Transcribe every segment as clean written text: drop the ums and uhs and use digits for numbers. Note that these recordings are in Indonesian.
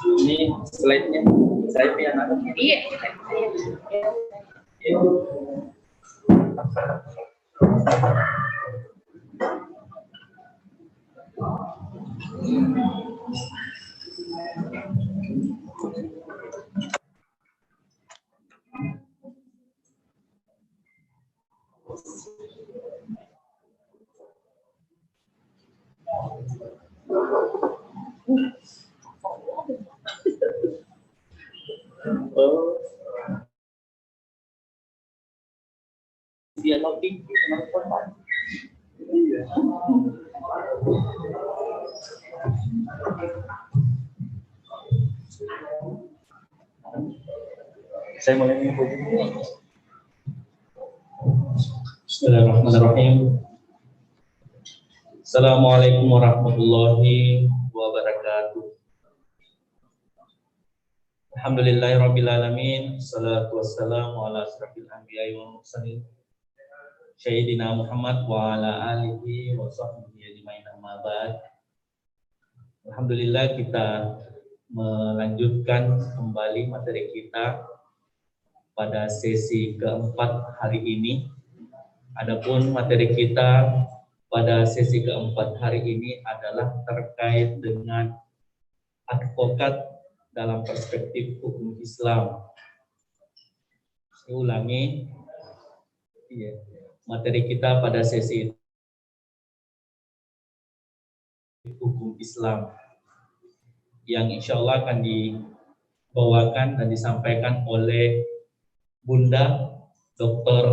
Ini slide-nya saya punya anak. Iya. Dia loading di smartphone. Iya. Saya mulai mengikuti. Bismillahirrahmanirrahim. Assalamualaikum warahmatullahi wabarakatuh. Alhamdulillahirabbil alamin. Wassalatu wassalamu ala asyrafil anbiya'i wal mursalin. Sayyidina Muhammad wa ala alihi wa sahbihi ajmain, amma ba'd. Alhamdulillah, kita melanjutkan kembali materi kita pada sesi keempat hari ini. Adapun materi kita pada sesi keempat hari ini adalah terkait dengan advokat dalam perspektif hukum Islam. Saya ulangi, materi kita pada sesi hukum Islam yang insya Allah akan dibawakan dan disampaikan oleh Bunda Dr.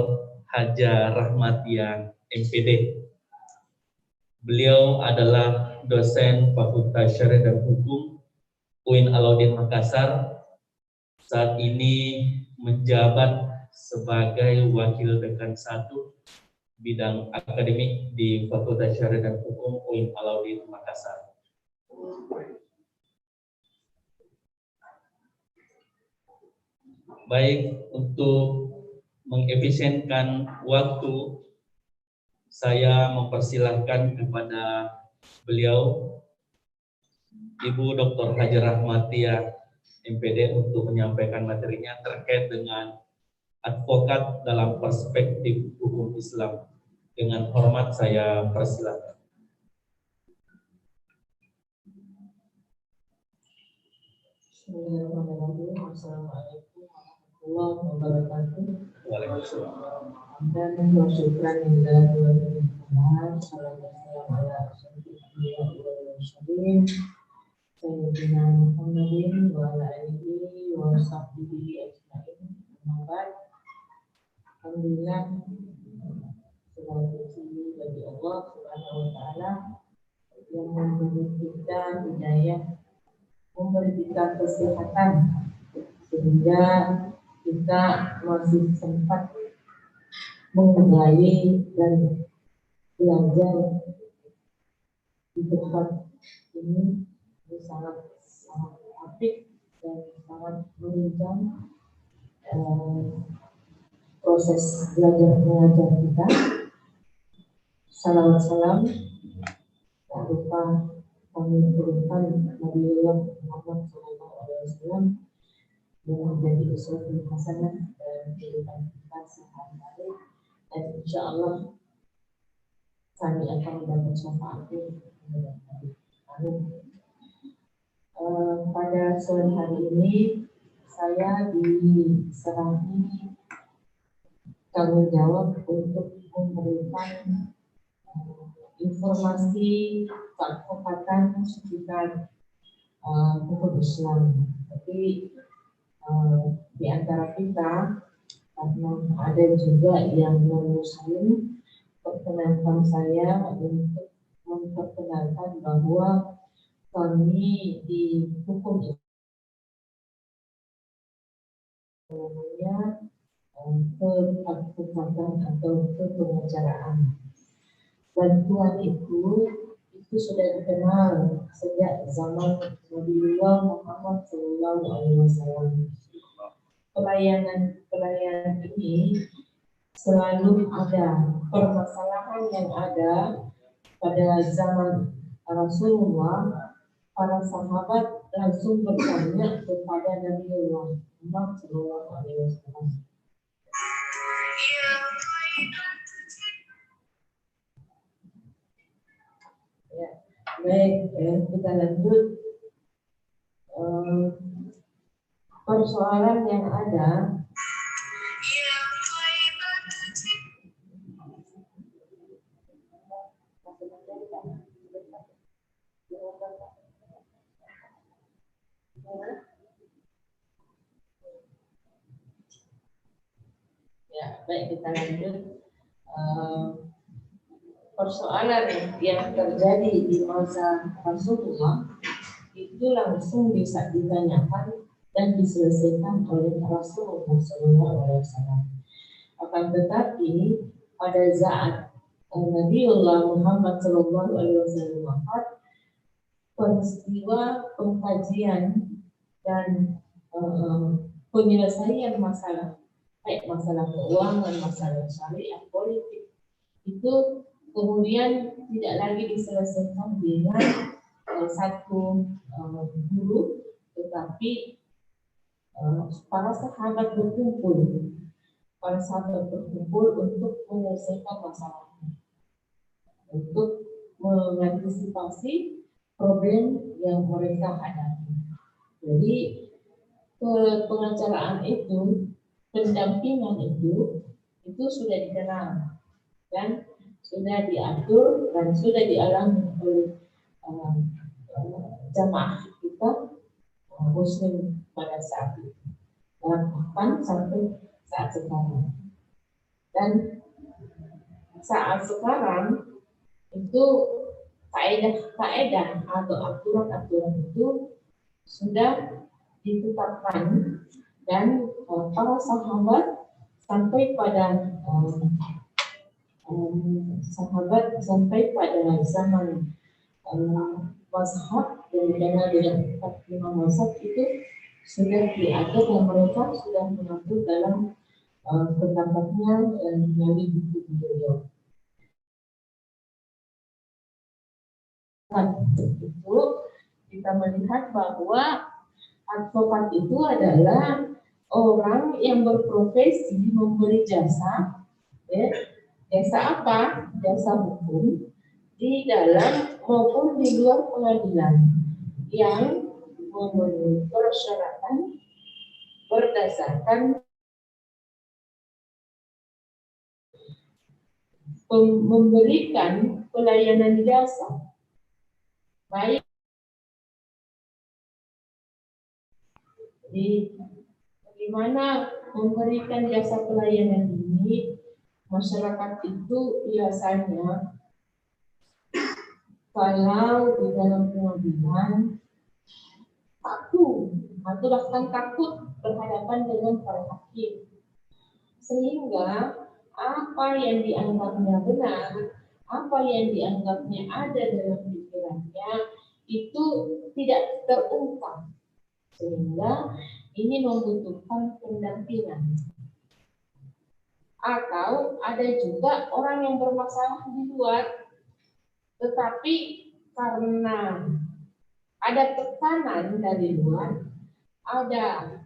Haja Rahmatiah MPD. Beliau adalah dosen Fakultas Syariah dan Hukum UIN Alauddin Makassar. Saat ini menjabat sebagai Wakil Dekan 1 bidang akademik di Fakultas Syariah dan Hukum UIN Alauddin Makassar. Baik, untuk mengefisienkan waktu, saya mempersilahkan kepada beliau, Ibu Dr. Haja Rahmatiah MPD, untuk menyampaikan materinya terkait dengan advokat dalam perspektif hukum Islam. Dengan hormat saya persilahkan. Bismillahirrahmanirrahim. Assalamualaikum warahmatullahi wabarakatuh. Waalaikumsalam. Dan syukran lillahi wa bihamdihi. Assalamualaikum warahmatullahi wabarakatuh. Sayyidina Muhammadin wa ala alihi wa sahbihi ajma'in. Alhamdulillah, segala puji bagi Allah Subhanahu wa taala yang memberi kita hidayah, memberi kita kesehatan sehingga kita masih sempat menggali dan belajar di tempat ini sangat apik dan sangat menunjang proses belajar mengajar kita. Salam tak lupa kami berikan Nabiullah Muhammad SAW yang menjadi uswatun hasanah dan kehidupan kita sehari-hari, dan insya Allah kami akan mendapat syafaatnya. Pada sore hari ini saya diserahi tanggung jawab untuk memberikan informasi keadvokatan sekitar hukum Islam. Tapi di antara kita, karena ada juga yang non-muslim, perkenankan saya untuk memperkenalkan bahwa kami di hukum namanya keadvokatan atau kepengacaraan. Bantuan itu itu sudah dikenal sejak zaman Nabiullah Muhammad SAW. Pelayanan ini selalu ada. Permasalahan yang ada pada zaman Rasulullah, para sahabat langsung bertanya kepada Nabiullah Muhammad SAW. Ya, baik, kita lanjut. Persoalan yang ada ya, baik, kita lanjut. Persoalan yang terjadi di masa Rasulullah itu langsung bisa ditanyakan dan diselesaikan oleh Rasulullah SAW. Akan tetapi pada saat Nabiullah Muhammad SAW wafat, peristiwa pengkajian dan penyelesaian masalah, baik masalah keuangan, masalah syariah, politik, itu kemudian tidak lagi diselesaikan dengan satu guru, tetapi para sahabat berkumpul untuk menyelesaikan masalahnya, untuk mengantisipasi problem yang mereka hadapi. Jadi pengacaraan itu, pendampingan itu sudah dikenal dan sudah diatur dan sudah dialami oleh jamaah kita Muslim pada saat itu, dan bahkan sampai saat sekarang. Dan saat sekarang itu kaedah atau aturan-aturan itu sudah ditetapkan, dan para sahabat sampai pada zaman mazhab yang dikenal dengan 45 mazhab itu sudah diatur, dan mereka sudah mengatur dalam pendapatnya melalui buku beliau. Itu kita melihat bahwa advokat itu adalah orang yang berprofesi memberi jasa, ya. Jasa apa? Jasa hukum di dalam maupun di luar pengadilan yang memenuhi persyaratan berdasarkan memberikan pelayanan jasa, baik di mana memberikan jasa pelayanan ini. Masyarakat itu biasanya kalau di dalam pengadilan takut atau bahkan takut berhadapan dengan para hakim, sehingga apa yang dianggapnya benar, apa yang dianggapnya ada dalam pikirannya itu tidak terungkap, sehingga ini membutuhkan pendampingan. Atau ada juga orang yang bermasalah di luar, tetapi karena ada tekanan dari luar, ada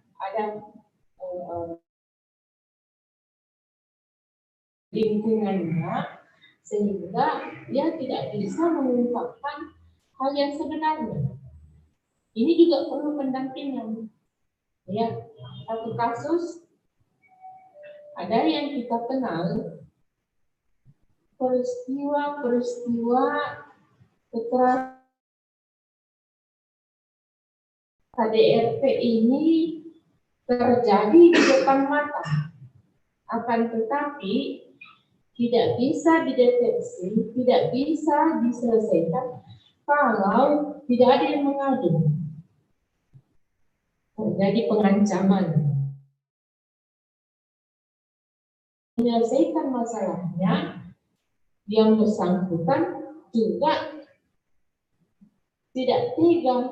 lingkungannya, sehingga dia tidak bisa mengungkapkan hal yang sebenarnya. Ini juga perlu pendampingan. Ya, satu kasus ada yang kita kenal, peristiwa kekerasan KDRT ini terjadi di depan mata, akan tetapi tidak bisa dideteksi, tidak bisa diselesaikan kalau tidak ada yang mengadu. Terjadi pengancaman. Menyelesaikan masalahnya, yang bersangkutan juga tidak tega.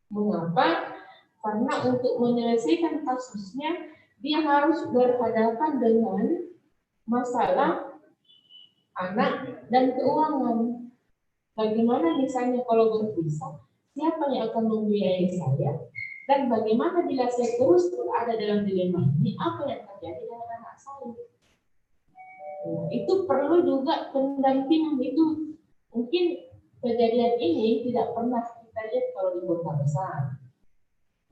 Mengapa? Karena untuk menyelesaikan kasusnya dia harus berhadapan dengan masalah anak dan keuangan. Bagaimana misalnya kalau berpisah, siapa yang akan membiayai saya? Dan bagaimana bila saya terus berada dalam dilema ini, apa yang terjadi dengan anak saya? Nah, itu perlu juga pendampingan. Itu mungkin kejadian ini tidak pernah kita lihat kalau di kota besar.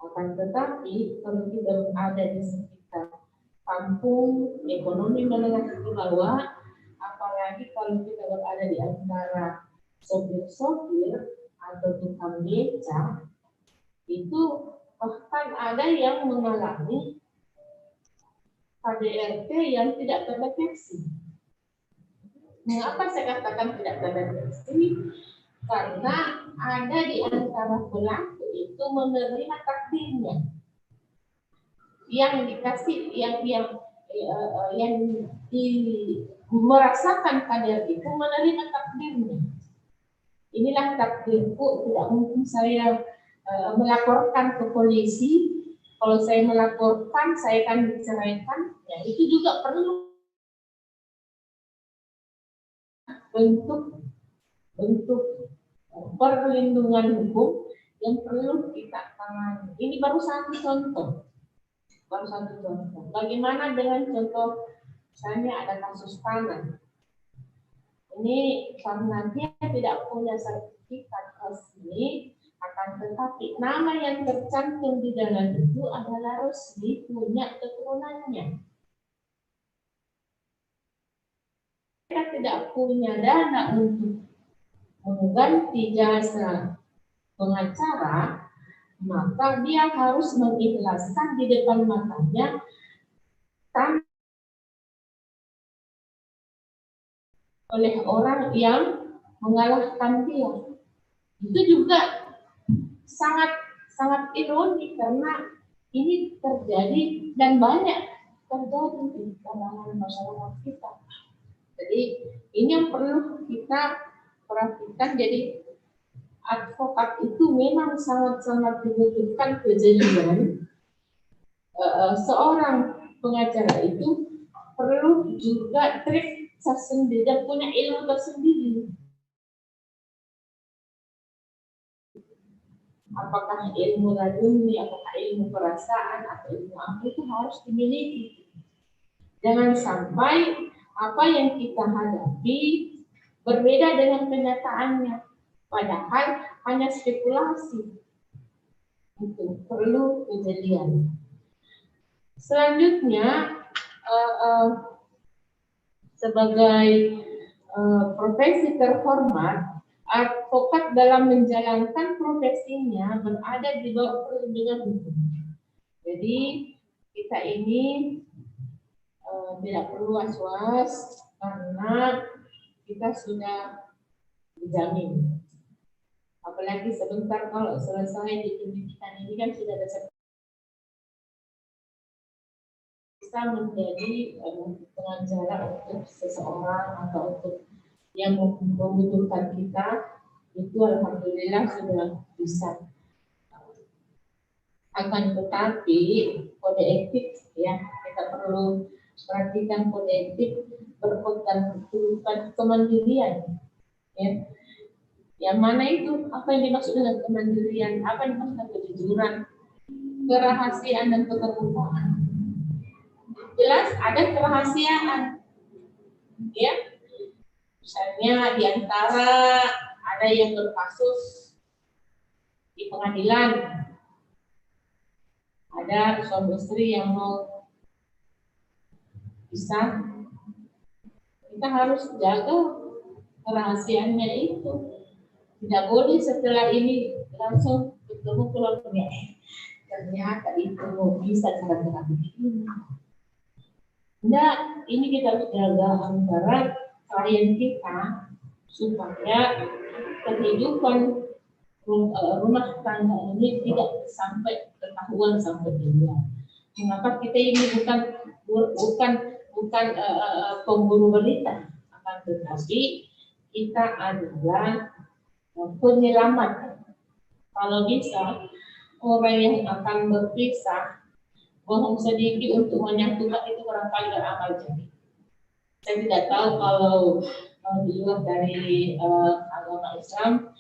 Akan tetapi kalau kita berada di sekitar kampung, ekonomi menengah ke bawah, apalagi kalau kita berada di antara sopir-sopir atau tukang beca, itu bahkan ada yang mengalami KDRT yang tidak terdeteksi. Mengapa saya katakan tidak terdeteksi? Karena ada di antara pelaku itu menerima takdirnya, yang dikasih, merasakan KDRT itu menerima takdirnya. Inilah takdirku, tidak mungkin saya melaporkan ke polisi. Kalau saya melaporkan, saya akan diceraikan. Ya, itu juga perlu bentuk perlindungan hukum yang perlu kita tangani. Ini baru satu contoh. Bagaimana dengan contoh, misalnya ada kasus tanah. Ini karena dia tidak punya sertifikat resmi, akan tetapi nama yang tercantum di dalam itu adalah resmi punya keturunannya. Dia tidak punya dana untuk mengganti jasa pengacara, maka dia harus mengikhlaskan di depan matanya oleh orang yang mengalahkan dia. Itu juga sangat ironis karena ini terjadi dan banyak terjadi di kalangan masyarakat kita. Jadi ini yang perlu kita perhatikan. Jadi advokat itu memang sangat dibutuhkan kejelian. Seorang pengacara itu perlu juga trik tersendiri dan punya ilmu tersendiri. Apakah ilmu raduni, apakah ilmu perasaan, atau ilmu apa, itu harus dimiliki. Jangan sampai apa yang kita hadapi berbeda dengan kenyataannya, padahal hanya spekulasi. Itu perlu kejelian. Selanjutnya, sebagai profesi terhormat, advokat dalam menjalankan profesinya berada di bawah perlindungan hukum. Jadi kita ini tidak perlu was-was karena kita sudah dijamin. Apalagi sebentar kalau selesai di pendidikan ini kan sudah ada bisa menjadi pengacara untuk seseorang atau untuk yang membutuhkan kita, itu alhamdulillah sudah bisa. Akan tetapi kode etik, ya, kita perlu perhatikan kode etik berpegang teguh kemandirian, ya. Yang mana itu? Apa yang dimaksud dengan kemandirian? Apa yang dimaksud dengan kejujuran, kerahasiaan dan keterbukaan? Jelas ada kerahasiaan, ya. Misalnya di antara ada yang berkasus di pengadilan, ada suami istri yang mau pisah, kita harus jaga kerahasiaannya itu. Tidak boleh setelah ini langsung ketemu keluarga. Ternyata itu mau bisa cara begini. Enggak, ini kita harus jaga antara klien kita supaya kehidupan rumah tangga ini tidak sampai ketahuan sampai keluar. Mengapa kita ini bukan pemburu berita, akan tetapi kita adalah penyelamat. Kalau bisa, orang yang akan berpisah bohong sedikit untuk menyatukan itu barangkali beramal jadi. Saya tidak tahu kalau di luar dari agama Islam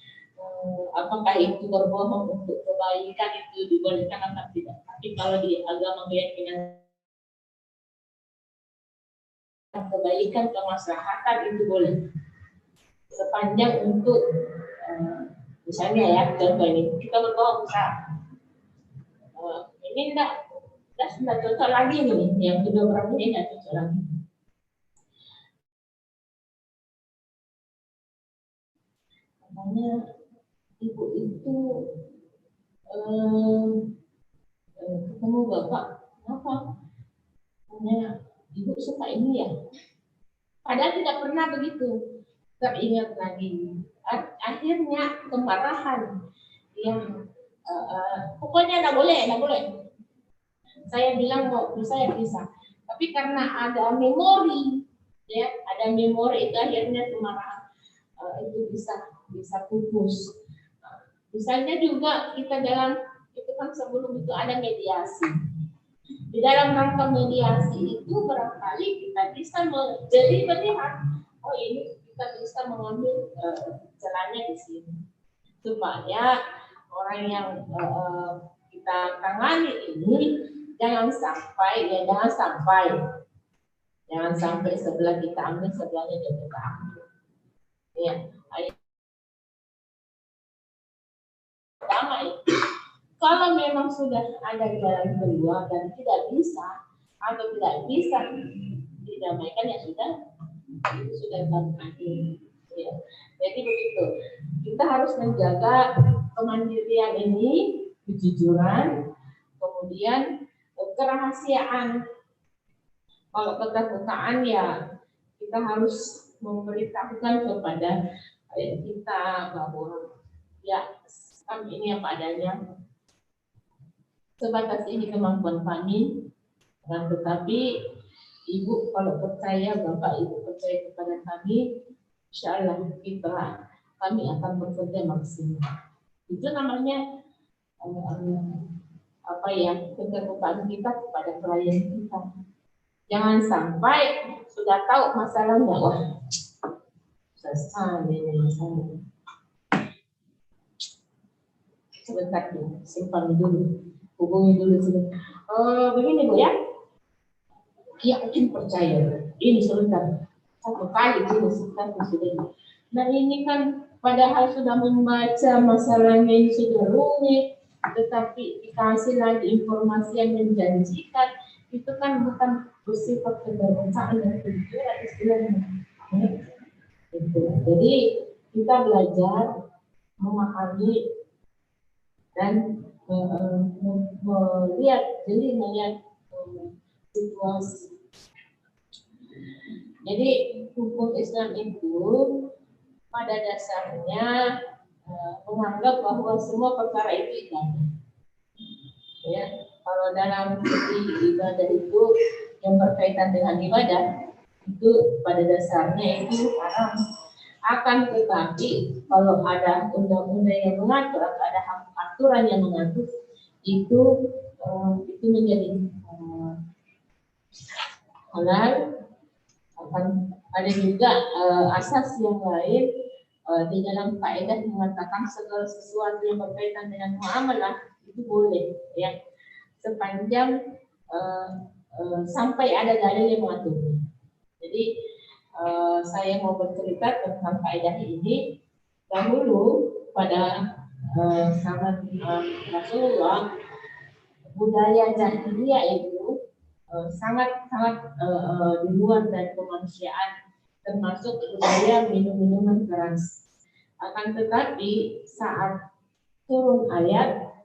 apakah itu berbohong untuk kebaikan itu dibolehkan atau tidak. Tapi kalau di agama keyakinan kebaikan kemaslahatan itu boleh. Sepanjang untuk misalnya ya contoh ini kita berbohong ini enggak cocok lagi nih yang kedua berapa ini enggak cocok lagi. Makanya ibu itu ketemu bapak, kenapa? Hanya ibu suka ini ya. Padahal tidak pernah begitu. Teringat lagi. Akhirnya kemarahan yang pokoknya enggak boleh. Saya bilang mau saya bisa. Tapi karena ada memori, ya, ada memori itu akhirnya kemarahan itu bisa pupus. Misalnya juga kita dalam itu kan sebelum itu ada mediasi. Di dalam rangka mediasi itu barangkali kita bisa melihat, oh ini kita bisa mengambil jalannya di sini supaya orang yang kita tangani ini jangan sampai sebelah kita ambil sebelahnya dia kita ambil. Ya, damai. Kalau memang sudah ada jalan keluar dan tidak bisa didamaikan ya sudah terjadi. Ya. Jadi begitu. Kita harus menjaga kemandirian ini, kejujuran, kemudian kerahasiaan. Kalau keterbukaan ya kita harus memberitahukan kepada kita bahwa ya kami ini apa adanya. Sebatas ini kemampuan kami, dan tetapi ibu kalau percaya, bapak ibu percaya kepada kami, insya Allah kami akan bekerja maksimal. Itu namanya keterbukaan kita kepada klien kita. Jangan sampai sudah tahu masalahnya, wah selesai ini masalahnya. Sebentar dulu, simpan dulu. Hubungi dulu sebentar. Begini Bu ya, yakin percaya. Ini sebentar, satu kali dulu sebentar sudah. Nah ini kan padahal sudah membaca masalahnya ini sudah rumit, tetapi dikasih lagi informasi yang menjanjikan, itu kan bukan bersifat keterbukaan dan kejujuran istilahnya. Jadi kita belajar memahami dan melihat situasi. Jadi hukum Islam itu pada dasarnya menganggap bahwa semua perkara itu ibadah. Ya, kalau dalam ibadah itu yang berkaitan dengan ibadah itu pada dasarnya itu haram. Akan tetapi kalau ada undang-undang yang mengatur atau ada aturan yang mengatur itu menjadi halal. Akan ada juga asas yang lain di dalam kaidah mengatakan segala sesuatu yang berkaitan dengan muamalah itu boleh ya sepanjang sampai ada dalil yang mengatur. Jadi saya mau bercerita tentang kaidah ini. Dahulu pada zaman Rasulullah, budaya jahiliyah itu sangat di luar dari kemanusiaan, termasuk budaya minum-minuman keras. Akan tetapi saat turun ayat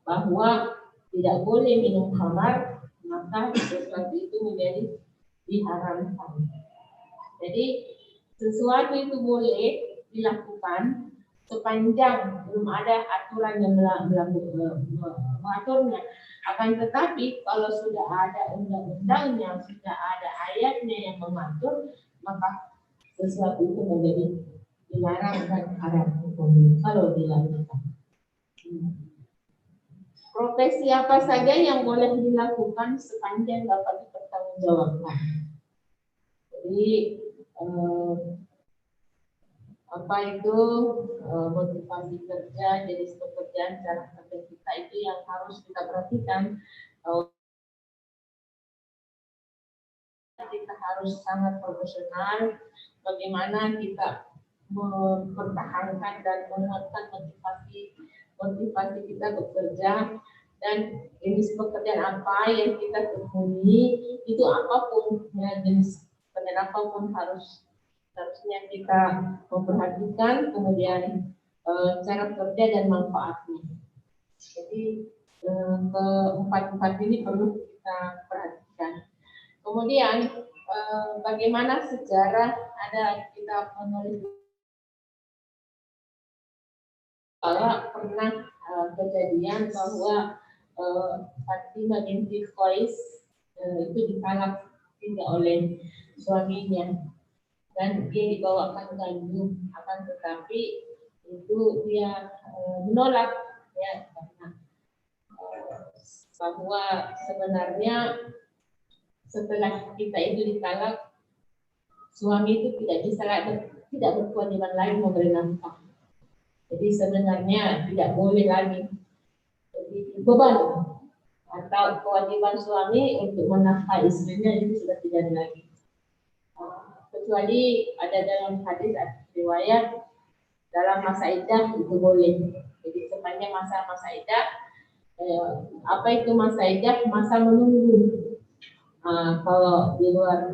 bahwa tidak boleh minum khamar, maka sesuatu itu menjadi diharamkan. Jadi sesuatu itu boleh dilakukan sepanjang belum ada aturan yang mengaturnya. Akan tetapi kalau sudah ada undang-undangnya, sudah ada ayatnya yang mengatur, maka sesuatu itu menjadi dilarang dan haram hukum kalau dilakukan. Profesi apa saja yang boleh dilakukan sepanjang dapat dipertanggungjawabkan. Jadi apa itu motivasi kerja, jenis pekerjaan, cara kerja kita itu yang harus kita perhatikan. Kita harus sangat profesional. Bagaimana kita mempertahankan dan menguatkan motivasi kita bekerja, dan jenis pekerjaan apa yang kita tekuni, itu apapun ya, jenis pekerjaan apapun harusnya kita memperhatikan, kemudian cara kerja dan manfaatnya. Jadi keempat ini perlu kita perhatikan. Kemudian bagaimana sejarah ada kita menulis bahwa pernah kejadian bahwa Fatimah binti Qais itu ditalak tidak oleh suaminya dan dia dibawakan Ganjung, akan tetapi itu dia menolak ya, karena bahwa sebenarnya setelah kita itu ditalak, suami itu tidak berkewajiban lagi memberi nafkah. Jadi sebenarnya tidak boleh lagi beban atau kewajiban suami untuk menafkahi istrinya itu sudah tidak ada lagi. Kecuali ada dalam hadis atau riwayat dalam masa iddah itu boleh. Jadi sepanjang masa iddah, apa itu masa iddah? Masa menunggu. Kalau di luar,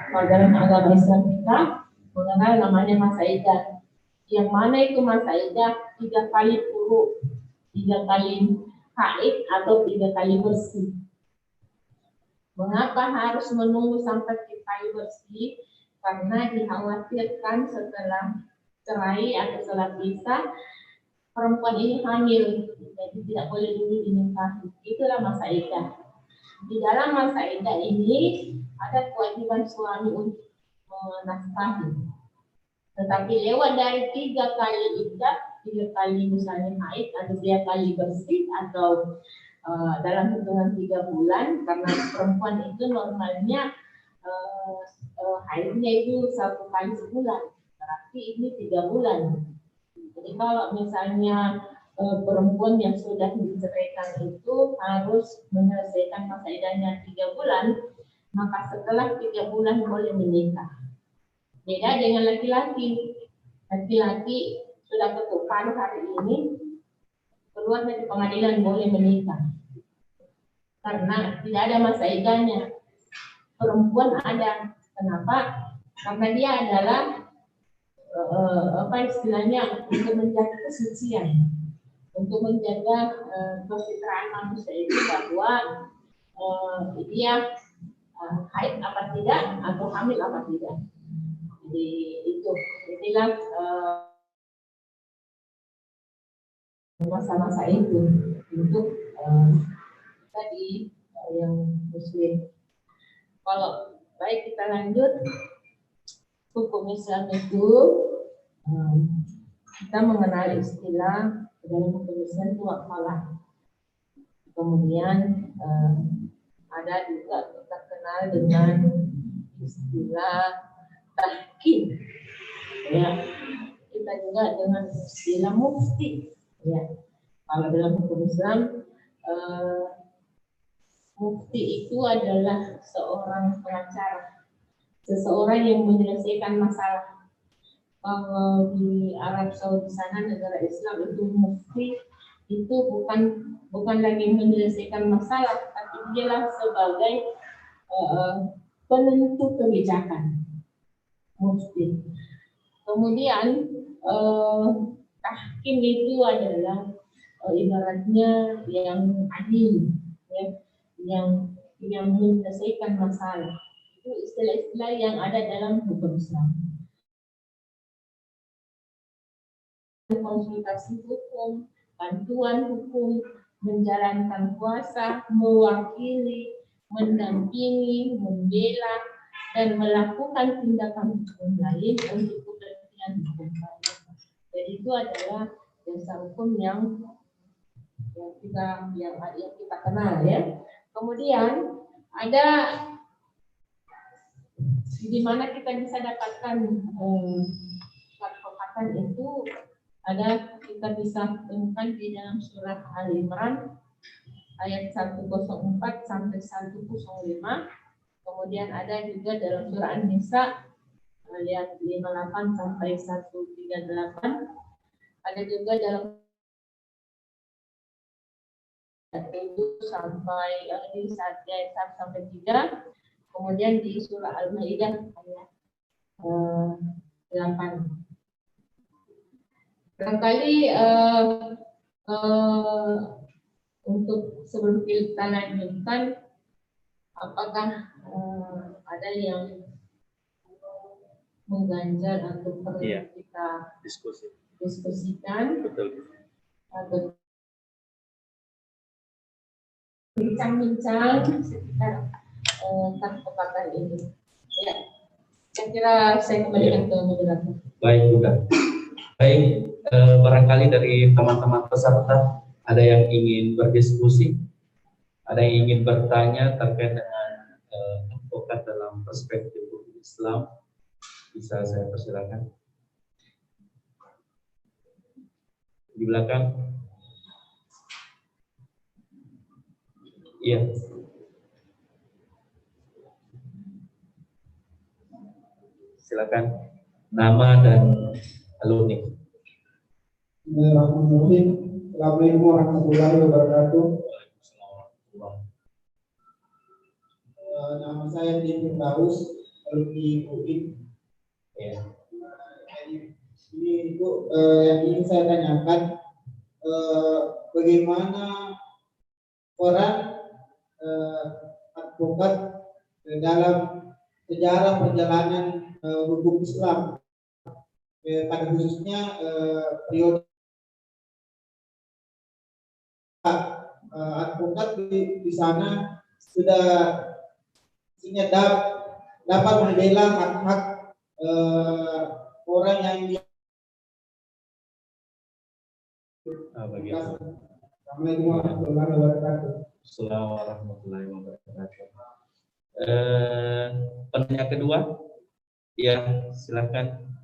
kalau dalam agama Islam kita mengenal namanya masa iddah. Yang mana itu masa iddah? 3 kali puruk, 3 kali haid atau 3 kali bersih. Mengapa harus menunggu sampai 3 kali bersih? Karena dikhawatirkan setelah cerai atau setelah pisah, perempuan ini hamil, jadi tidak boleh dulu dinikahi. Itulah masa iddah. Di dalam masa iddah ini ada kewajiban suami untuk menafkahi. Tetapi lewat dari 3 kali iddah, 3 kali misalnya haid atau 3 kali bersih atau dalam hitungan 3 bulan, karena perempuan itu normalnya haidnya itu 1 kali sebulan, berarti ini 3 bulan. Jadi kalau misalnya perempuan yang sudah diceraikan itu harus menyelesaikan masa iddahnya 3 bulan, maka setelah 3 bulan boleh menikah. Beda dengan laki-laki. Laki-laki sudah ketukar hari ini, keluar dari pengadilan boleh menikah. Karena tidak ada masa iddahnya. Perempuan ada. Kenapa? Karena dia adalah apa istilahnya, untuk menjaga kesucian, untuk menjaga kecitraan manusia itu bahwa dia haid apa tidak atau hamil apa tidak. Jadi inilah masa-masa itu untuk tadi yang muslim. Kalau baik kita lanjut, hukum Islam itu kita mengenal istilah dalam hukum Islam itu wakalah. Kemudian ada juga kita kenal dengan istilah tahkim, ya. Kita juga dengan istilah mufti, ya. Kalau dalam hukum Islam, mufti itu adalah seorang pengacara, seseorang yang menyelesaikan masalah. Kalau di Arab Saudi sana, negara Islam, itu mufti itu bukan lagi menyelesaikan masalah, tapi dialah sebagai penentu kebijakan. Mufti. Kemudian tahkim itu adalah ibaratnya yang adil, ya, yang menyelesaikan masalah. Itu istilah-istilah yang ada dalam hukum Islam. Konsultasi hukum, bantuan hukum, menjalankan kuasa, mewakili, mendampingi, membela, dan melakukan tindakan hukum lain untuk kepentingan dengan hukum pidana. Jadi itu adalah dasar hukum yang kita kenal ya. Kemudian ada di mana kita bisa dapatkan keadvokatan itu, ada kita bisa temukan di dalam surat Al-Imran ayat 104 sampai 105. Kemudian ada juga dalam surah An-Nisa ayat 58 sampai 138. Ada juga dalam 7 sampai di ayat 1 sampai 3. Kemudian di surah Al-Maidah ayat 8. Barangkali untuk sebelum kita lanjutkan, apakah ada yang mengganjal atau perlu kita diskusikan? Betul. Atau bincang-bincang sekitar kesempatan ini. Ya, saya kira saya kembalikan ke moderator. Baik, Bunda. Baik, barangkali dari teman-teman peserta ada yang ingin berdiskusi, ada yang ingin bertanya terkait dengan advokat dalam perspektif hukum Islam, bisa saya persilakan. Di belakang. Iya. Silakan, nama dan alumni. Bismillahirrahmanirrahim. Assalamualaikum warahmatullahi wabarakatuh. Nama saya Din Firdaus, alumni UI. Ya. Ini itu yang ingin saya tanyakan, bagaimana peran advokat dalam sejarah perjalanan hukum Islam, pada khususnya periode advokat di sana sudah dapat membela hak-hak orang yang Assalamualaikum warahmatullahi wabarakatuh. Assalamualaikum warahmatullahi wabarakatuh. Penanya kedua, ya silakan.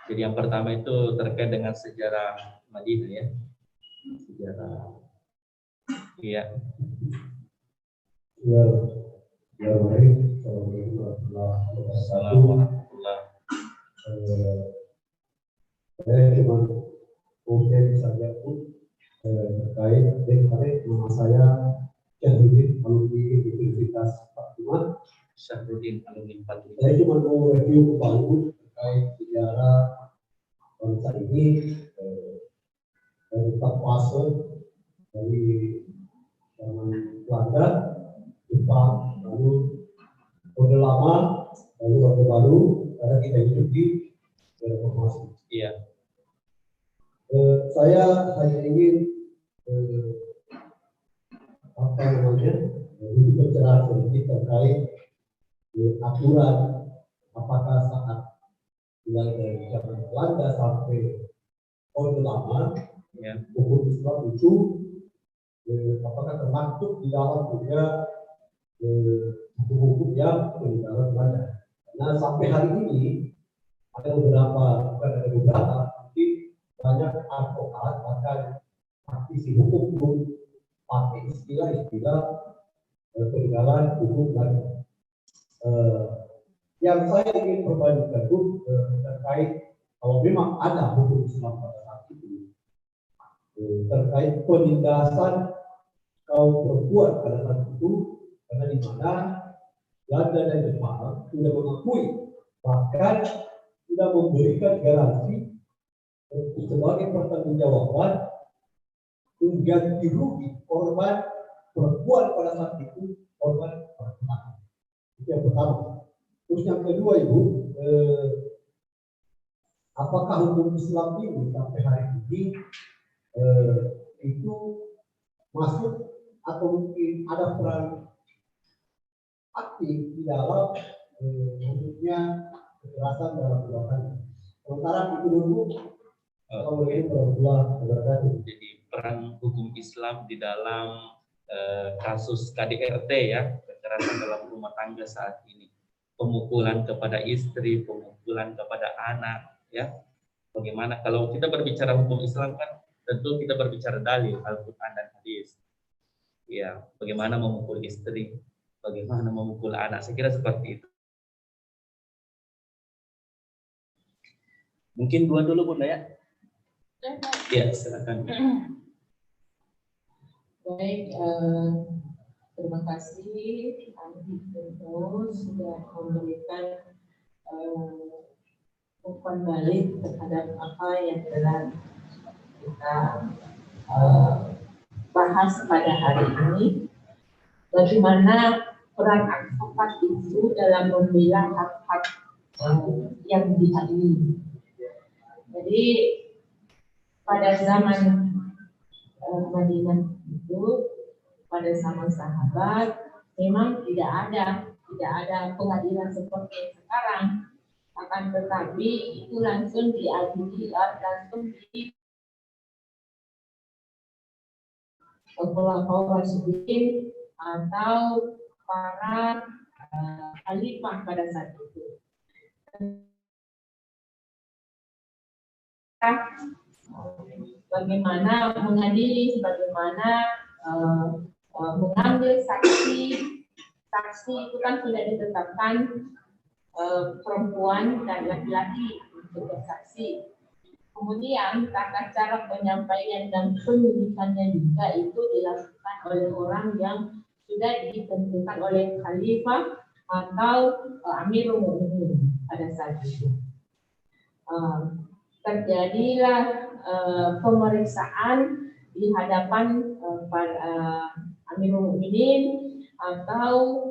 Jadi yang pertama itu terkait dengan sejarah Madinah ya, sejarah. Iya. Ya, baik. Assalamualaikum warahmatullahi wabarakatuh. Saya cuma mungkin saja pun terkait dengan nama saya Syahruddin, alumni Universitas Fatuma. Syahruddin, alumni Fatuma. Saya cuma mau review bangun terkait sejarah bangsa ini dari empat fase, dari zaman Belanda, Jepang, lalu Orde Lama, lalu Orde Baru, karena kita hidup di reformasi. Iya. Saya hanya ingin berbicara sedikit terkait aturan, apakah saat mulai dari zaman Belanda sampai Orde Lama, Ya. hukum Islam itu apakah termasuk di dalam juga hukum-hukum yang peninggalan Belanda? Nah, sampai hari ini ada beberapa, mungkin banyak advokat bahkan praktisi hukum pun pakai istilah-istilah peninggalan hukum Belanda. Yang saya ingin perbandingkan itu terkait kalau memang ada hukum Islam pada saat itu, terkait penindasan kaum perempuan pada saat itu, karena di mana Belanda dan Jepang sudah mengakui, bahkan sudah memberikan garansi sebagai pertanggungjawaban ganti rugi korban perempuan pada saat itu, korban perempuan. Itu yang pertama. Terus yang kedua, Ibu, apakah hukum Islam ini sampai hari ini itu masuk atau mungkin ada peran aktif di dalam khususnya kekerasan dalam rumah tangga. Sementara itu dulu, Assalamualaikum warahmatullahi wabarakatuh. Jadi peran hukum Islam di dalam kasus KDRT ya, kekerasan dalam rumah tangga saat ini, pemukulan kepada istri, pemukulan kepada anak, ya. Bagaimana kalau kita berbicara hukum Islam kan tentu kita berbicara dalil Al-Quran dan hadis. Ya, bagaimana memukul istri, bagaimana memukul anak, saya kira seperti itu. Mungkin dua dulu Bunda ya. Ya, silakan. Baik, terima kasih Andi terus sudah memberikan umpan balik terhadap apa yang telah kita bahas pada hari ini. Bagaimana peran advokat itu dalam membela hak-hak yang dihakimi. Jadi pada zaman Madinah itu, pada zaman sahabat, memang tidak ada pengadilan seperti yang sekarang. Akan tetapi itu langsung diadili, langsung di Khulafaur Rasyidin atau para khalifah pada saat itu. Bagaimana mengadili, bagaimana mengambil saksi itu kan sudah ditetapkan perempuan dan laki-laki untuk bersaksi. Kemudian tata cara penyampaian dan penyidikannya juga itu dilakukan oleh orang yang sudah ditentukan oleh khalifah atau Amirul Mukminin pada saat itu. Terjadilah pemeriksaan di hadapan Amirul Mukminin atau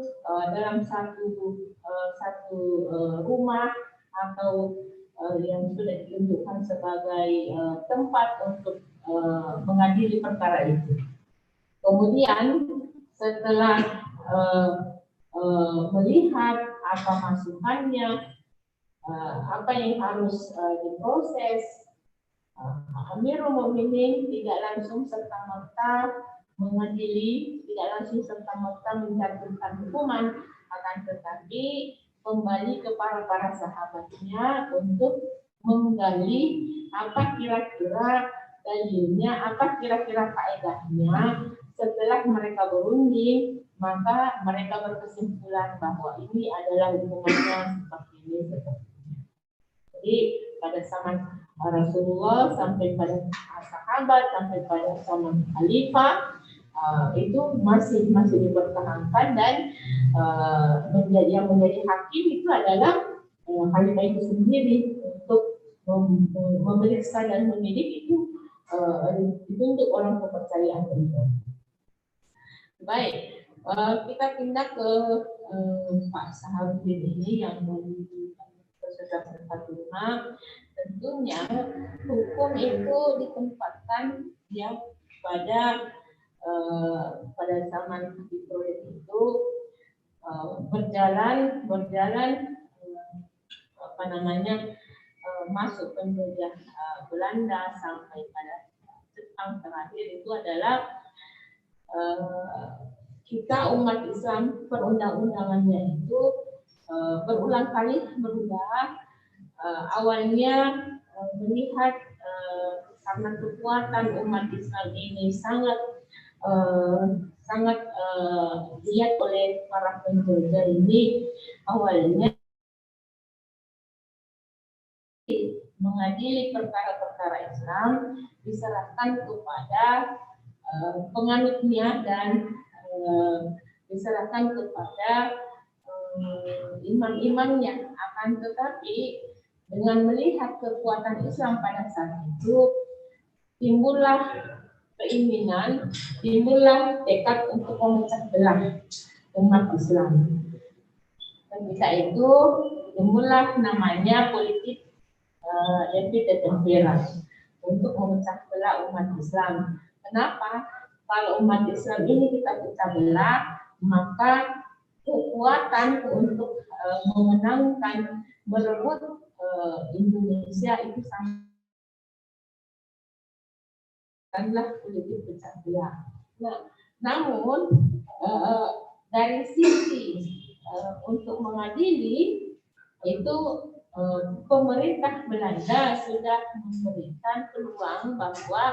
dalam satu rumah atau yang sudah ditentukan sebagai tempat untuk mengadili perkara itu. Kemudian setelah melihat apa masukannya, apa yang harus diproses, Amirul Mukminin tidak langsung serta-merta mengadili, tidak langsung serta-merta menjatuhkan hukuman, akan tetapi kembali kepada para sahabatnya untuk menggali apa kira-kira dalilnya, apa kira-kira kaedahnya. Setelah mereka berunding, maka mereka berkesimpulan bahwa ini adalah hukumannya seperti ini, seperti ini. Jadi pada zaman Rasulullah sampai pada sahabat sampai pada zaman khalifah itu masih dipertahankan dan yang menjadi hakim itu adalah khalifah itu sendiri. Untuk memeriksa dan mendidik itu ditunjuk orang kepercayaan beliau. Baik, kita pindah ke Pak Sahabuddin ini yang sudah berkata. Tentunya hukum itu ditempatkan ya pada zaman Habib Rohid itu berjalan masuk penjajah Belanda sampai pada Jepang terakhir itu adalah kita umat Islam perundang-undangannya itu berulang kali berubah. Awalnya melihat karena kekuatan umat Islam ini sangat dilihat oleh para penjajah ini, awalnya mengadili perkara-perkara Islam diserahkan kepada penganutnya dan diserahkan kepada imam-imamnya. Akan tetapi dengan melihat kekuatan Islam pada saat itu, timbullah keinginan, timbullah tekad untuk memecah belah umat Islam. Ketika itu timbullah namanya politik David de Tempera untuk memecah belah umat Islam. Kenapa? Kalau umat Islam ini kita pecah belah, maka kekuatan untuk memenangkan, merebut Indonesia itu sangatlah politik pecah belah. Nah, namun dari sisi untuk mengadili itu pemerintah Belanda sudah memberikan peluang bahwa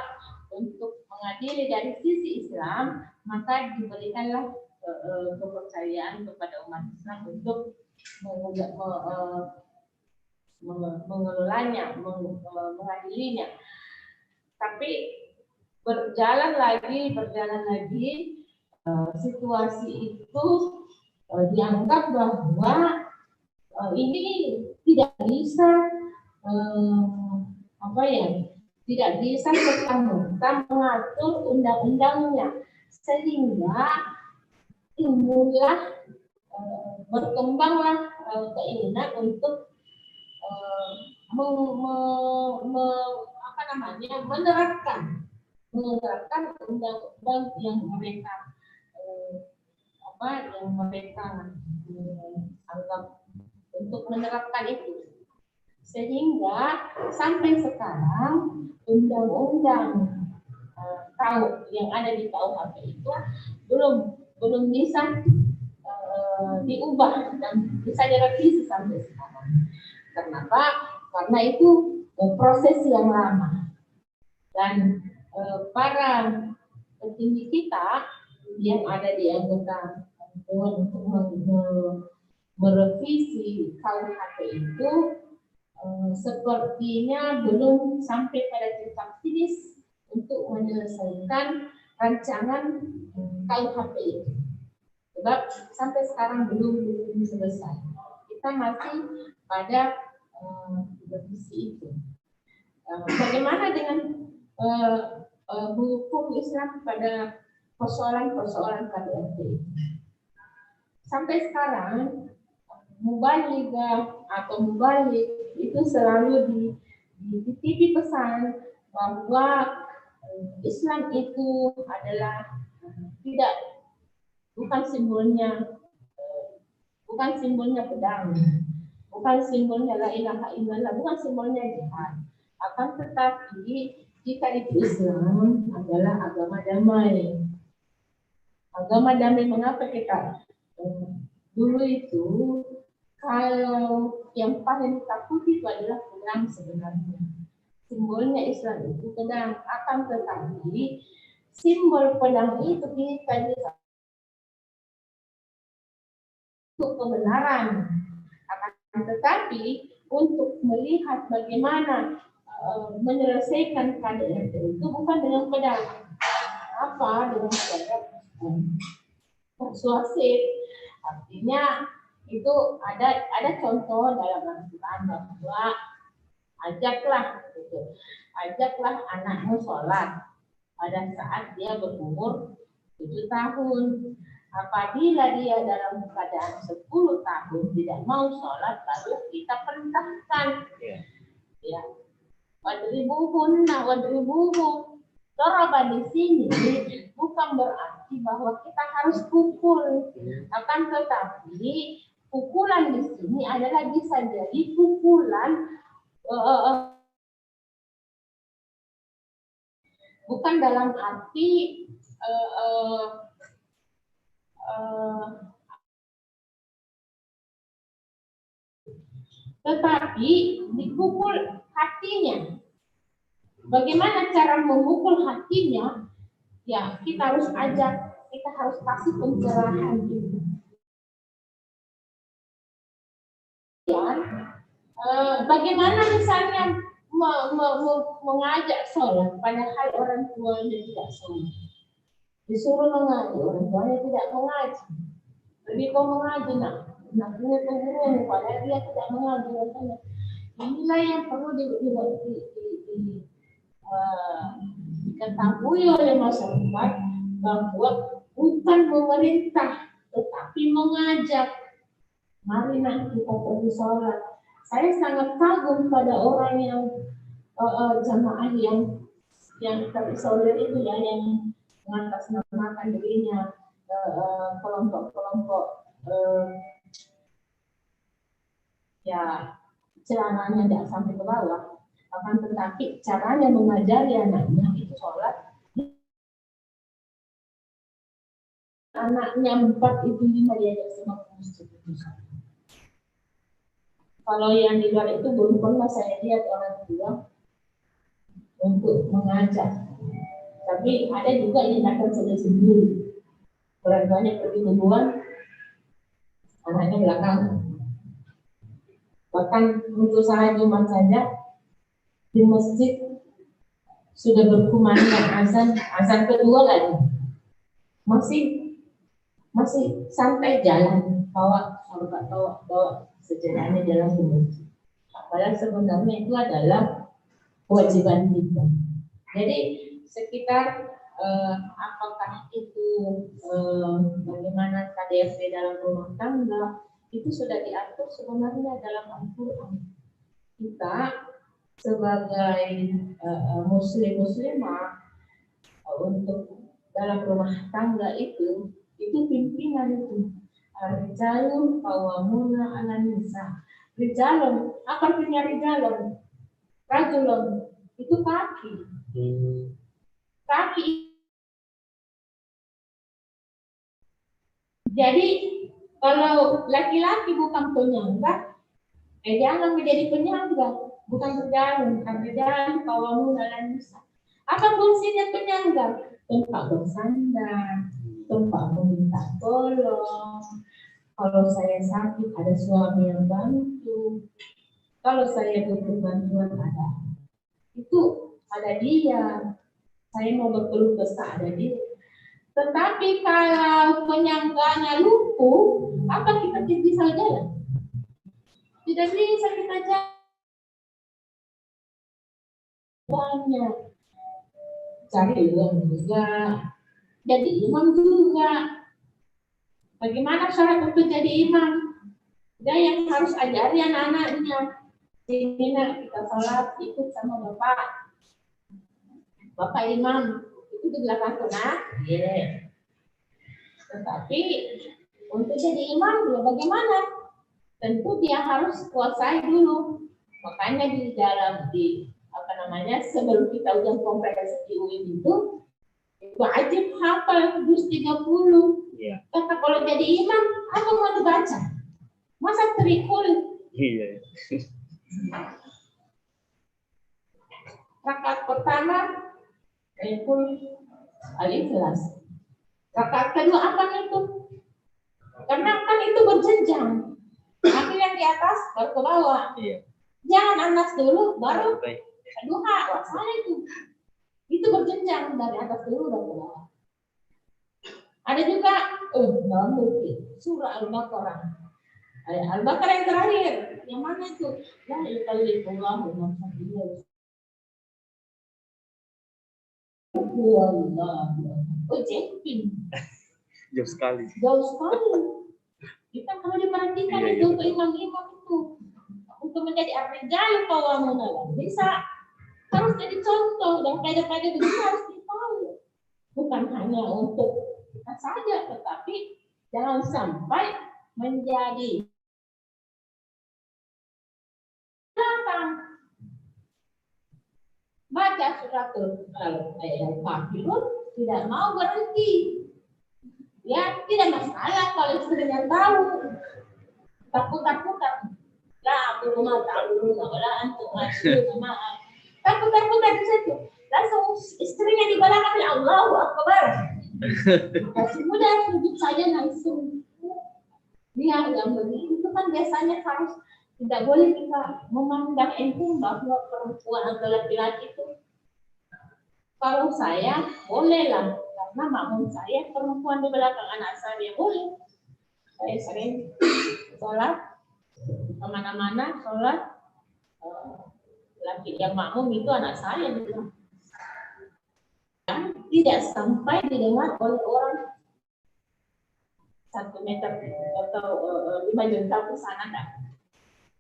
untuk mengadili dari sisi Islam, maka diberikanlah kepercayaan kepada umat Islam untuk mengelolanya, mengadilinya. Tapi berjalan lagi, situasi itu dianggap bahwa ini tidak bisa tidak bisa serta-merta mengatur undang-undangnya, sehingga timbullah berkembanglah keinginan untuk menerapkan undang-undang yang mereka anggap untuk menerapkan itu, sehingga sampai sekarang undang-undang yang ada di KUHP itu belum bisa diubah dan bisa direvisi sampai sekarang. Kenapa? Karena itu proses yang lama, dan para petinggi kita yang ada di anggota dewan untuk merevisi KUHP itu sepertinya belum sampai pada titik finish untuk menyelesaikan rancangan KUHP itu. Sebab sampai sekarang belum selesai. Kita masih pada revisi itu. Bagaimana dengan hukum Islam pada persoalan KDRT? Sampai sekarang mubalik itu selalu dititip pesan bahwa Islam itu adalah bukan simbolnya pedang, bukan simbolnya la ilaha illallah, bukan simbolnya jihad. Akan tetapi jika itu Islam adalah agama damai. Agama damai, mengapa kita dulu itu kalau yang paling ditakuti itu adalah pedang sebenarnya. Simbolnya Islam itu pedang, akan tetapi simbol pedang itu kita untuk kebenaran. Akan tetapi untuk melihat bagaimana menyelesaikan KDRT itu bukan dengan pedang, dengan cara persuasif. Artinya itu ada contoh dalam Al-Quran bahwa ajaklah anakmu sholat pada saat dia berumur 7 tahun. Apabila dia dalam keadaan 10 tahun tidak mau sholat, baru kita perintahkan. Ya. Wadribuhum. Doroba di sini bukan berarti bahwa kita harus pukul. Akan tetapi pukulan di sini adalah bisa jadi pukulan bukan dalam arti tetapi dipukul hatinya. Bagaimana cara memukul hatinya? Ya, kita harus ajak, kita harus kasih pencerahan. Bagaimana misalnya mengajak sholat, padahal orang tuanya tidak sholat. Disuruh mengaji, orang tuanya tidak mengaji. Jadi kau mengaji, punya pengurus, padahal dia tidak mengaji. Inilah yang perlu diketahui oleh masyarakat, bahwa bukan pemerintah tetapi mengajak. Mari kita pergi sholat. Saya sangat kagum pada orang yang jamaah yang terisolir itu ya, yang mengatasnamakan dirinya kelompok-kelompok ya celananya tidak sampai ke bawah, akan tetapi caranya mengajari anaknya itu sholat. Anaknya 4 itu 5 diajak sama masjid itu. Kalau yang di luar itu belum pernah saya lihat orang tua untuk mengajak. Tapi ada juga yang datang sendiri. Orang tuanya pergi duluan, anaknya belakang. Bahkan untuk salat Jumat saja di masjid sudah berkumandang azan kedua lagi. Masih santai jalan, bawa sejalannya jalan ke masjid. Padahal sebenarnya itu adalah kewajiban kita. Jadi sekitar apakah itu bagaimana KDRT dalam rumah tangga itu sudah diatur sebenarnya dalam Al-Quran. Kita sebagai muslimah untuk dalam rumah tangga itu pimpinan itu. Rijalun qawwamuna 'alan nisa. Rijalun, apa artinya rijalun? Rajulun itu kaki. Kaki. Jadi kalau laki-laki bukan penyangga, jangan menjadi penyangga, bukan berjalan, bukan berjalan qawwamuna 'alan nisa. Apa fungsinya penyangga? Tempat bersandar, tempat meminta tolong. Kalau saya sakit ada suami yang bantu. Kalau saya butuh bantuan ada dia. Saya mau berkeluh kesah ada dia. Tetapi kalau penyangganya lumpuh, apa kita bisa jalan? Tidak bisa kita jalan. Banyak cari uang juga, jadi imam juga. Bagaimana syarat untuk jadi imam? Dia yang harus ajari anak-anaknya. Ini kita sholat ikut sama bapak imam itu di belakang kena. Tetapi untuk jadi imam dia bagaimana? Tentu dia harus kuasai dulu. Makanya sebelum kita ujian kompetensi UIN itu wajib hafal juz 30. Iya. Kata kalau jadi imam, apa mau dibaca? Masa trikul? Iya. Rakaat pertama, trikul Al-Ikhlas. Rakaat kedua apa itu? Karena kan itu berjenjang. Tapi yang di atas baru ke bawah. Iya. Jangan anas dulu, baru kedua. Wah, salah itu. Itu berjenjang dari atas dulu dan ke bawah. Ada juga dalam buku surah Al-Baqarah. Al-Baqarah yang terakhir, yang mana itu? La yukallifullahu nafsan illa wus'aha. Jemping. Jauh sekali. Jauh sekali. Kita kalau diperhatikan itu untuk imam-imam itu untuk menjadi ar-rijal qawwamuna 'alan nisa harus jadi contoh dan kaidah-kaidah begitu harus ditahu. Bukan hanya untuk kita saja, tetapi jangan sampai menjadi belakang. Baca suratul Al-Kafirun tidak mau berhenti. Ya, tidak masalah kalau sudah tahu. Takut-takutan. La aku rumah tahu wala antum asyuna. Takut-takutan di situ. Langsung istrinya di belakang, ya Allahu Akbar. Kasih mudah sujud saja langsung. Dia yang begitu itu kan biasanya harus tidak boleh kita memandang enteng bahwa perempuan atau laki-laki itu. Kalau saya bolehlah karena makmum saya perempuan di belakang anak saya boleh. Saya sering sholat kemana-mana sholat laki yang makmum itu anak saya juga. Tidak sampai didengar oleh orang 1 meter atau 5 juta ke sana tak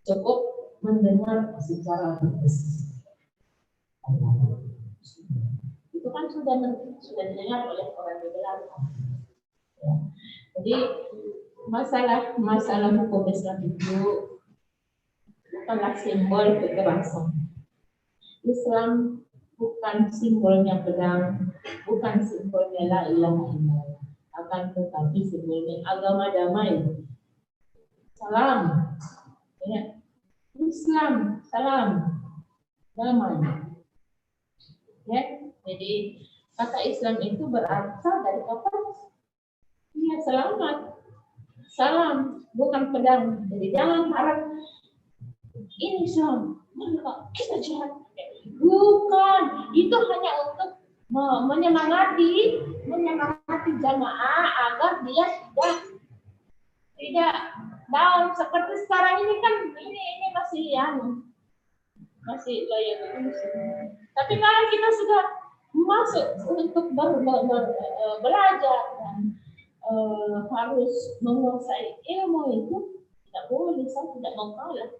cukup mendengar secara bersih. Itu kan sudah didengar oleh orang di belakang. Ya. Jadi masalah hukum Islam itu bukanlah simbol kekerasan. Islam bukan simbolnya pedang, bukan simbolnya la ilaha illallah, akan tetapi simbolnya agama damai. Salam, ya. Islam, salam, damai. Ya, jadi kata Islam itu berasal dari kata ya selamat, salam, bukan pedang. Jadi jangan harap ini Islam, maka kita jahat. Bukan, itu hanya untuk menyemangati jamaah agar dia tidak down seperti sekarang ini kan ini masih loyal. Tapi kalau kita sudah masuk untuk belajar dan harus menguasai ilmu itu, tidak boleh, saya tidak mau kalah.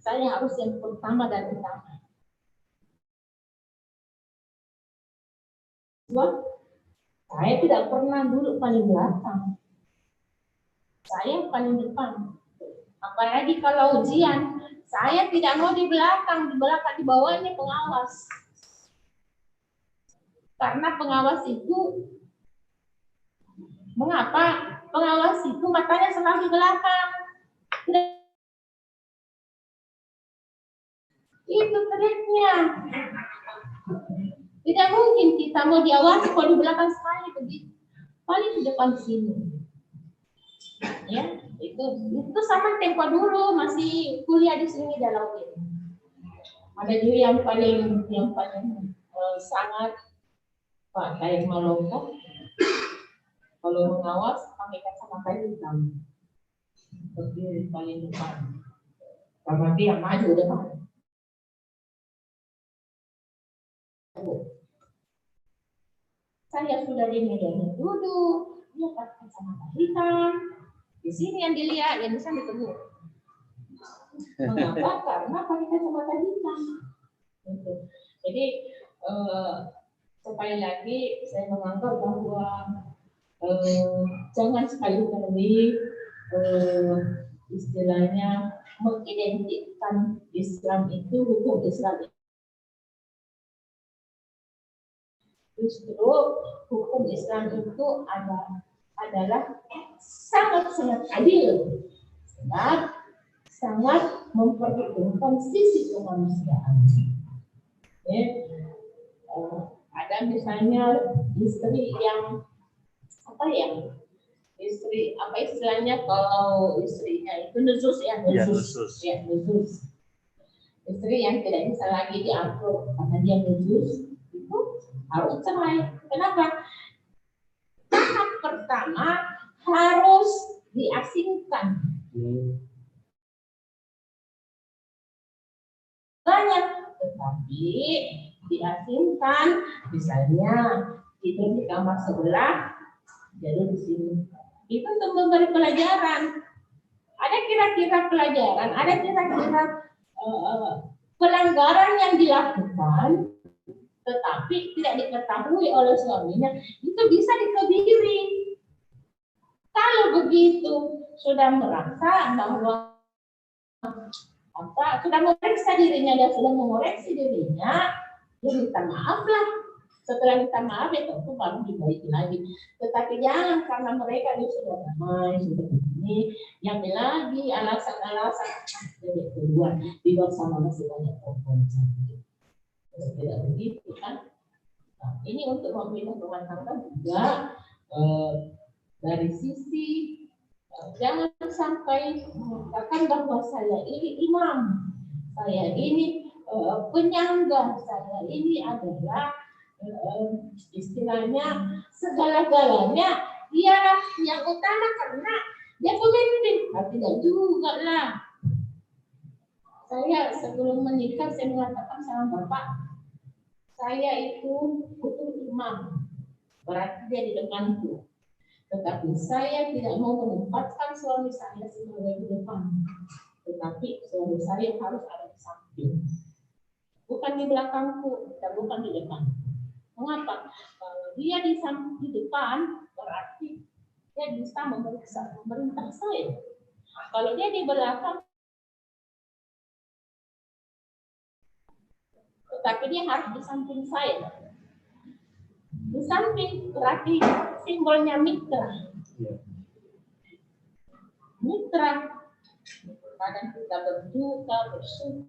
Saya harus yang pertama dan utama. Saya tidak pernah duduk paling belakang. Saya paling depan. Apalagi kalau ujian, saya tidak mau di belakang, di bawahnya pengawas. Karena pengawas itu, mengapa? Pengawas itu matanya selalu di belakang. Itu triknya. Tidak mungkin kita mau diawasi kalau di belakang sekali begitu. Paling di depan sini. Ya, itu sama tempo dulu masih kuliah di sini dalam ini. Ada juga yang paling sangat Pak Daeng Maloko. Kalau mengawas pakai kacamata hitam. Berdiri paling depan. Karena dia maju depan. Saya sudah di meja duduk, dia pakai kacamata hitam. Di sini yang dilihat, yang bisa ditegur. Mengapa? Karena pakai kacamata hitam. Jadi sekali lagi saya menganggap bahwa jangan sekali-kali istilahnya mengidentikan Islam itu hukum Islam. Justru hukum Islam itu adalah sangat-sangat adil, sangat memperhitungkan sisi kemanusiaan. Ada misalnya istri yang istri apa istilahnya kalau istrinya itu nusus. Istri yang tidak bisa lagi diatur karena dia nusus itu harus cerai. Kenapa? Tahap pertama harus diasingkan. Banyak, tetapi diasingkan, misalnya tidur di kamar sebelah, jadi di sini. Itu untuk memberi pelajaran. Ada kira-kira pelajaran, ada kira-kira pelanggaran yang dilakukan, tetapi tidak diketahui oleh suaminya, itu bisa dikebiri. Kalau begitu sudah merasa bahwa sudah memeriksa dirinya dan sudah mengoreksi dirinya, dia minta maaf lah. Setelah minta maaf itu baru dibaiki lagi. Tetapi jangan karena mereka sudah damai, sudah begini, yang lagi alasan-alasan dari keluar di luar sana masih banyak perempuan cantik. Tidak begitu kan? Nah, ini untuk membina rumah tangga juga dari sisi jangan sampai mengatakan bahwa saya ini imam, saya ini penyangga, saya ini adalah istilahnya segala-galanya dia yang utama karena dia pemimpin. Tidak juga lah. Saya sebelum menikah saya mengatakan sama bapak, saya itu butuh imam, berarti dia di depanku. Tetapi saya tidak mau menempatkan suami saya sebagai di depan, tetapi suami saya harus ada di samping, bukan di belakangku dan bukan di depan. Mengapa? Kalau dia di depan berarti dia bisa memeriksa pemerintah saya. Kalau dia di belakang, tetapi dia harus di samping saya. Di samping berarti simbolnya mitra. Mitra, kadang kita berduka, bersyukur.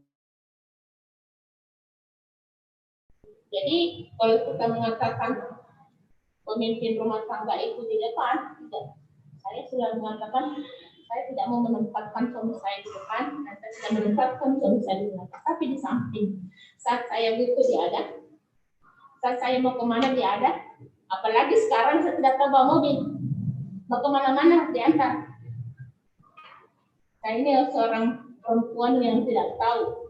Jadi kalau kita mengatakan pemimpin rumah tangga itu di depan, tidak. Saya sudah mengatakan saya tidak mau menempatkan suami saya di depan, dan saya tidak menempatkan suami saya di belakang, tapi di samping. Saat saya butuh dia ada, saat saya mau kemana dia ada. Apalagi sekarang saya tidak tahu bawa mobil, mau kemana-mana diantar. Saya ini seorang perempuan yang tidak tahu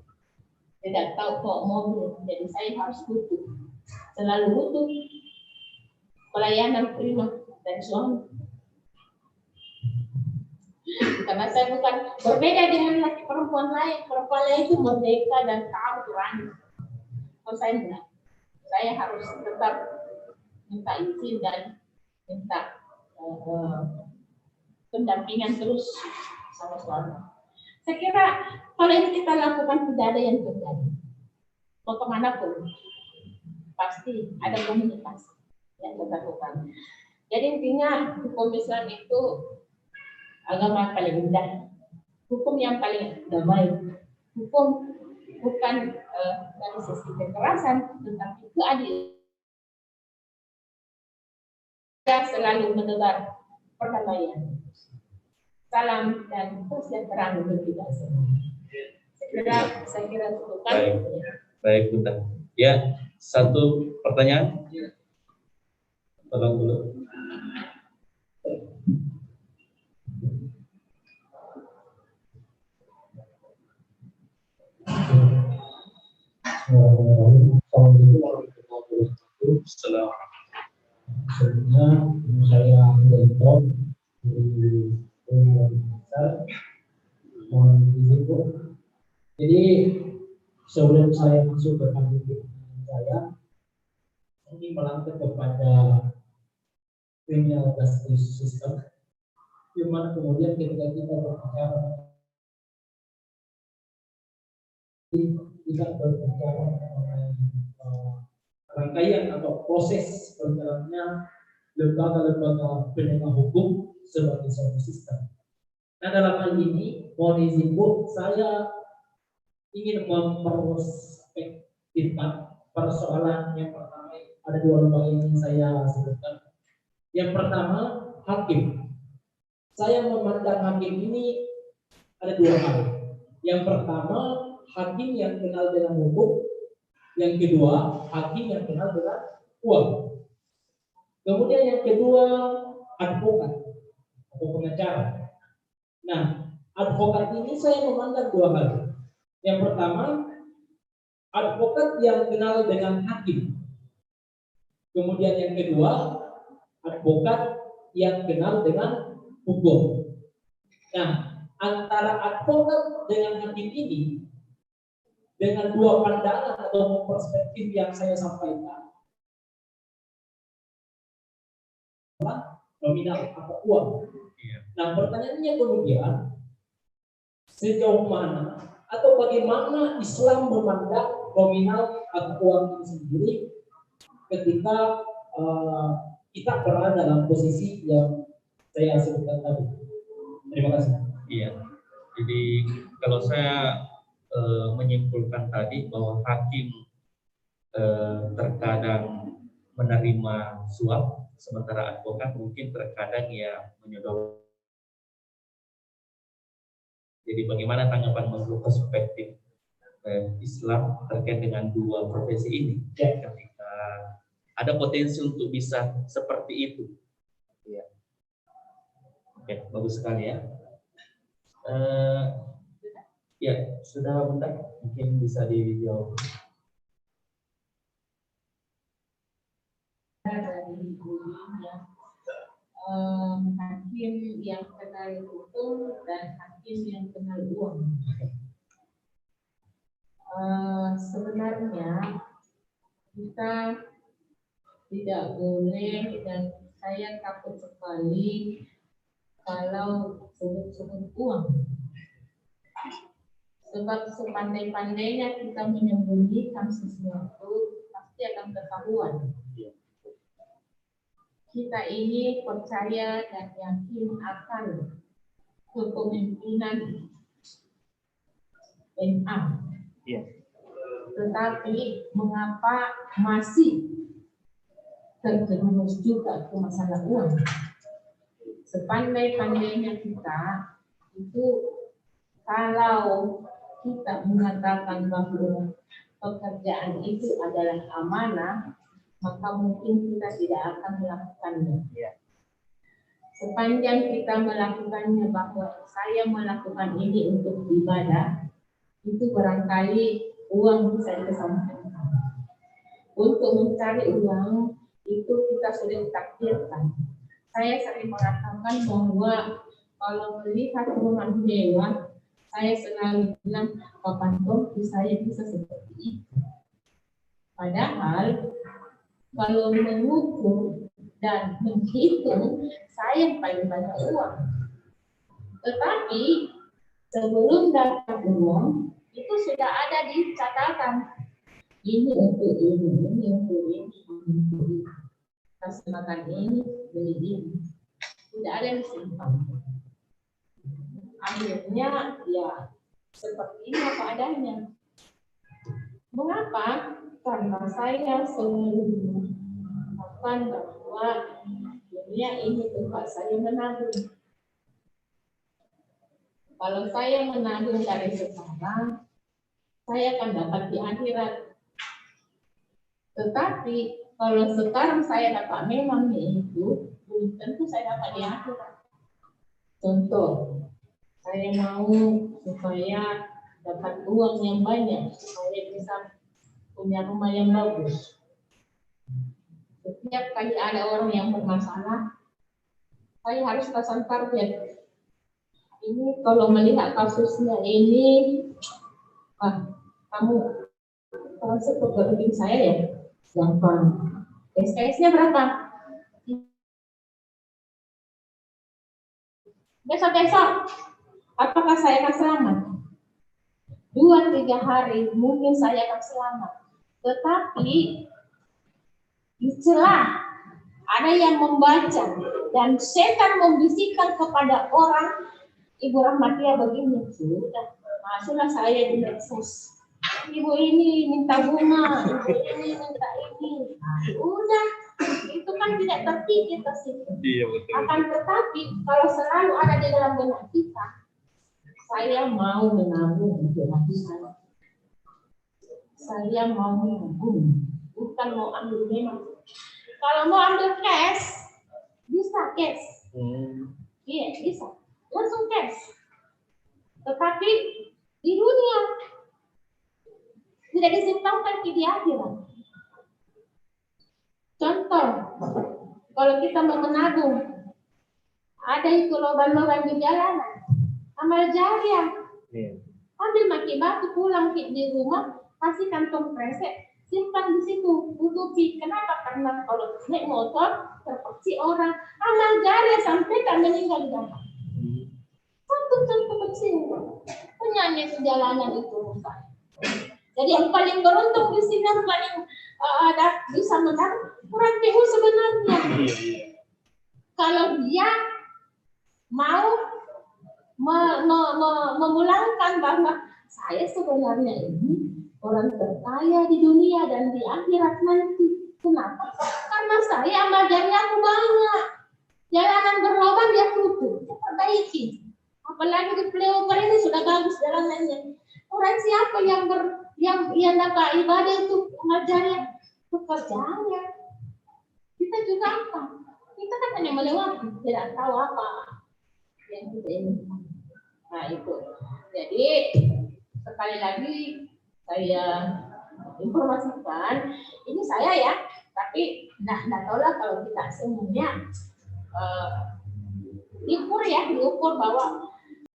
bawa mobil, jadi saya harus selalu butuh pelayanan prima dari suami. Karena saya bukan berbeda dengan laki perempuan lain itu merdeka dan tahu berani. Kalau saya enggak, saya harus tetap minta izin dan minta pendampingan terus sama suami. Saya kira kalau ini kita lakukan tidak ada yang terjadi. Mau kemana pun pasti ada komunikasi yang kita lakukan. Jadi intinya hukum Islam itu agama paling indah, hukum yang paling damai, hukum bukan dari sisi kekerasan, tetapi keadilan. Kita selalu menebar perdamaian. Salam dan kesejahteraan untuk kita semua. Saya kira cukup. Baik, Bunda. Ya, satu pertanyaan. Tolong dulu. Setelah sebelumnya saya menonton di mohon izin Bu. Jadi sebelum saya masuk ke kandidat saya ini melangkah kepada criminal justice system, di mana kemudian ketika kita berbicara tidak berbicara mengenai rangkaian atau proses berjalannya lembaga-lembaga penegak hukum sebagai suatu sistem. Nah dalam hal ini, mohon izin Bu, saya ingin memperspektifkan persoalan yang pertama. Ada dua lembaga yang ingin saya sebutkan. Yang pertama, hakim. Saya memandang hakim ini ada dua hal. Yang pertama, hakim yang kenal dengan hukum. Yang kedua, hakim yang kenal dengan uang. Kemudian yang kedua, advokat atau pengacara. Nah, advokat ini saya memandang dua hal. Yang pertama, advokat yang kenal dengan hakim. Kemudian yang kedua, advokat yang kenal dengan hukum. Nah, antara advokat dengan hakim ini, dengan dua pandangan atau perspektif yang saya sampaikan, nominal atau uang. Nah, pertanyaannya kemudian, sejauh mana atau bagaimana Islam memandang nominal atau uang ini sendiri ketika kita berada dalam posisi yang saya sebutkan tadi. Terima kasih. Iya. Jadi kalau saya menyimpulkan tadi bahwa hakim terkadang menerima suap, sementara advokat mungkin terkadang ya menyodorkan. Jadi bagaimana tanggapan menurut perspektif Islam terkait dengan dua profesi ini? Ya. Ketika ada potensi untuk bisa seperti itu. Ya. Oke, bagus sekali ya. Ya, sudah Bunda, mungkin bisa dijawab. Hakim yang kenal hukum dan hakim yang kenal uang. Sebenarnya kita tidak boleh dan saya takut sekali kalau sebut-sebut uang. Sebab sepandai-pandainya kita menyembunyikan sesuatu, pasti akan ketahuan. Kita ini percaya dan yakin akan kepemimpinan NA. Tetapi mengapa masih terjerumus juga ke masalah uang? Sepandai-pandainya kita itu, kalau kita mengatakan bahwa pekerjaan itu adalah amanah, maka mungkin kita tidak akan melakukannya. Sepanjang kita melakukannya bahwa saya melakukan ini untuk ibadah, itu barangkali uang bisa dikesampingkan. Untuk mencari uang itu kita sudah ditakdirkan. Saya sering mengatakan bahwa kalau melihat rumah mewah, saya selalu bilang kapan toh saya bisa seperti itu. Padahal kalau mengukur dan menghitung, saya paling banyak uang. Tetapi sebelum dapat uang, itu sudah ada di catatan. Ini untuk ini untuk ini, untuk ini. Kasih makan ini, beli ini. Tidak ada yang simpan. Akhirnya ya seperti ini apa adanya. Mengapa? Karena saya selalu mengatakan bahwa dunia ini tempat saya menabung. Kalau saya menabung dari sekarang, saya akan dapat di akhirat. Tetapi kalau sekarang saya dapat memang itu, belum tentu saya dapat di akhirat. Contoh, saya mau supaya dapat uang yang banyak, supaya bisa punya rumah yang bagus. Setiap kali ada orang yang bermasalah, saya harus pasang target. Ini kalau melihat kasusnya ini, kamu transfer ke rekening saya ya, gampang. SKS-nya berapa? Besok-besok, apakah saya akan selamat? 2-3 hari mungkin saya akan selamat. Tetapi di celah ada yang membaca dan setan membisikkan kepada orang, Ibu Rahmatia begini, sudah masuklah saya di medsos. Ibu ini minta bunga, ibu ini minta ini. Udah, itu kan tidak terpikir ke situ. Iya, betul. Akan tetapi kalau selalu ada di dalam benak kita, saya mau menabung untuk hati saya. Saya mau menabung, bukan mau ambil memang. Kalau mau ambil cash, bisa cash. Iya, bisa. Langsung cash. Tetapi di dunia tidak disimpankan di akhirat. Contoh, kalau kita mau menabung, ada itu lubang-lubang di jalanan, amal jariah. Ambil maki batu pulang di rumah, kasih kantong kresek, simpan di situ, tutupi. Kenapa? Karena kalau naik motor terpaksi orang, amal jariah sampai kan meninggal di dalam. Contoh kecil, penyanyi di jalanan itu rusak. Jadi yang paling beruntung di sini, yang paling ada bisa menang orang PU sebenarnya. Kalau dia mau memulangkan bahwa saya sebenarnya ini orang terkaya di dunia dan di akhirat nanti. Kenapa? Karena saya amal jariah aku banyak. Jalanan berlubang dia tutup, dia perbaiki. Apalagi di flyover ini sudah bagus jalanannya. Orang siapa yang dapat ibadah itu amal jariah? Pekerjaannya. Kita juga apa? Kita kan hanya melewati, tidak tahu apa yang kita inginkan. Nah itu. Jadi sekali lagi saya informasikan, ini saya ya, tapi tidak tahu lah kalau kita semuanya diukur bahwa